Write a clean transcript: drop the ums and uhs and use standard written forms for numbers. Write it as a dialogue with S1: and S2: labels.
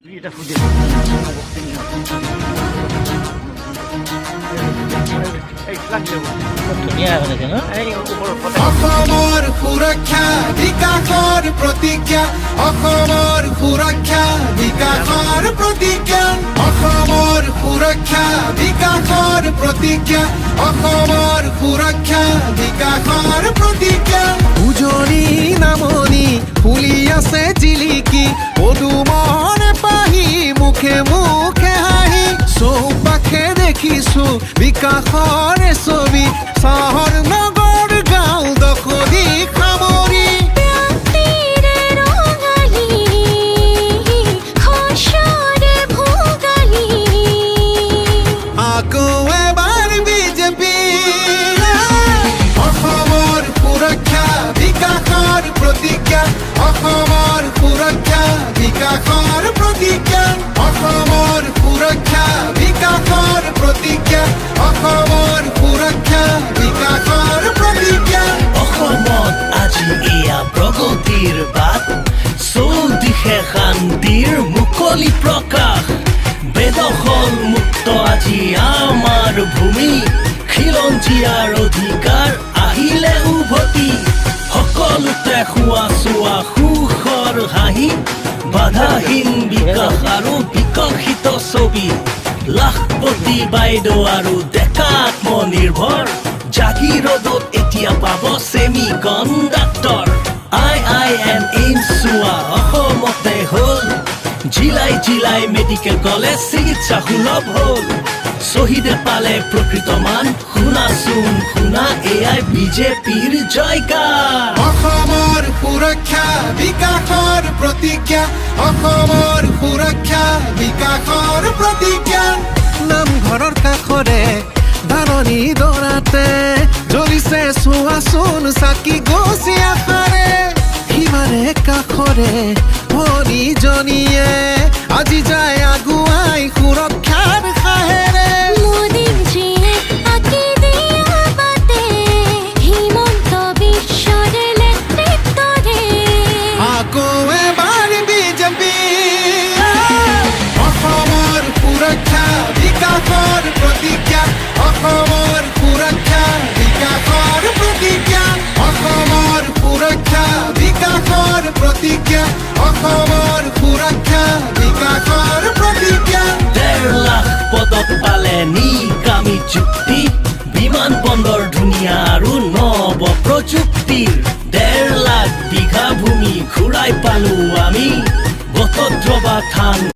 S1: এটা খুঁজে ধুনীয়া হৈ থাকে ন
S2: অসমৰ সুৰক্ষা বিকাশৰ প্ৰতিজ্ঞা অসমৰ সুৰক্ষা বিকাশৰ প্ৰতিজ্ঞা অসমৰ সুৰক্ষা বিকাশৰ প্ৰতিজ্ঞা অসমৰ সুৰক্ষা বিকাশৰ প্ৰতিজ্ঞা উজনি নামনি ফুলি আছে জিলিকি পদুমনে পাহি মুখে মুখে হাঁহি চৌপাশে দেখিছো বিকাশৰে ছবি চহৰ নগৰ গাঁও দখলি সামৰি আকৌ এবাৰ বিজেপি অসমৰ সুৰক্ষা বিকাশৰ প্ৰতিজ্ঞা অসমৰ সুৰক্ষা বিকাশৰ প্ৰতিজ্ঞা অসমৰ সুৰক্ষা বিকাশৰ প্ৰতিজ্ঞা অসমৰ সুৰক্ষা বিকাশৰ প্ৰতিজ্ঞা
S3: অসমত আজি এয়া প্ৰগতিৰ বাট চৌদিশে শান্তিৰ মুকলি প্ৰকাশ বেদখল মুক্ত আজি আমাৰ ভূমি খিলঞ্জীয়াৰ অধিকাৰ আহিলে উভতি সকলোতে খোৱা চোৱা সুখৰ হাঁহি বাধাহীন বিকাশ আৰু বিকশিত ছবি লাখপতি বাইদেউ আৰু ডেকা আত্মনিৰ্ভৰ জাগিৰোডত এতিয়া পাব ছেমি কণ্ডাক্টৰ IIM এইমছ চোৱা অসমতে হ'ল জিলাই জিলাই মেডিকেল কলেজ চিকিৎসা সুলভ হ'ল শ্বহীদে পালে প্ৰকৃত মান শুনাচোন শুনা এয়াই বিজেপিৰ জয়গান
S2: অসমৰ সুৰক্ষা বিকাশৰ প্ৰতিজ্ঞা অসমৰ সুৰক্ষা বিকাশৰ প্ৰতিজ্ঞা নামঘৰৰ কাষৰে ধাননি দৰাতে জ্বলিছে চোৱাচোন চাকি গছি আশাৰে সিমাৰে কাষৰে ভনীজনীয়ে আজি যায় আগুৱাই সুৰক্ষাৰ সাহেৰে আকৌ এবাৰ বিজেপি অসমৰ সুৰক্ষা বিকাশৰ প্ৰতিজ্ঞা অসমৰ সুৰক্ষা বিকাশৰ প্ৰতিজ্ঞা অসমৰ সুৰক্ষা বিকাশৰ প্ৰতিজ্ঞা অসমৰ সুৰক্ষা বিকাশৰ প্ৰতিজ্ঞা
S3: 1.5 লাখ পদক পালে নিকামী চুক্তি বিমান বন্দৰ ধুনীয়া আৰু নৱ প্ৰযুক্তিৰ 1.5 লাখ বিঘা ভূমি ঘূৰাই পালো আমি গতদ্ৰৱা থান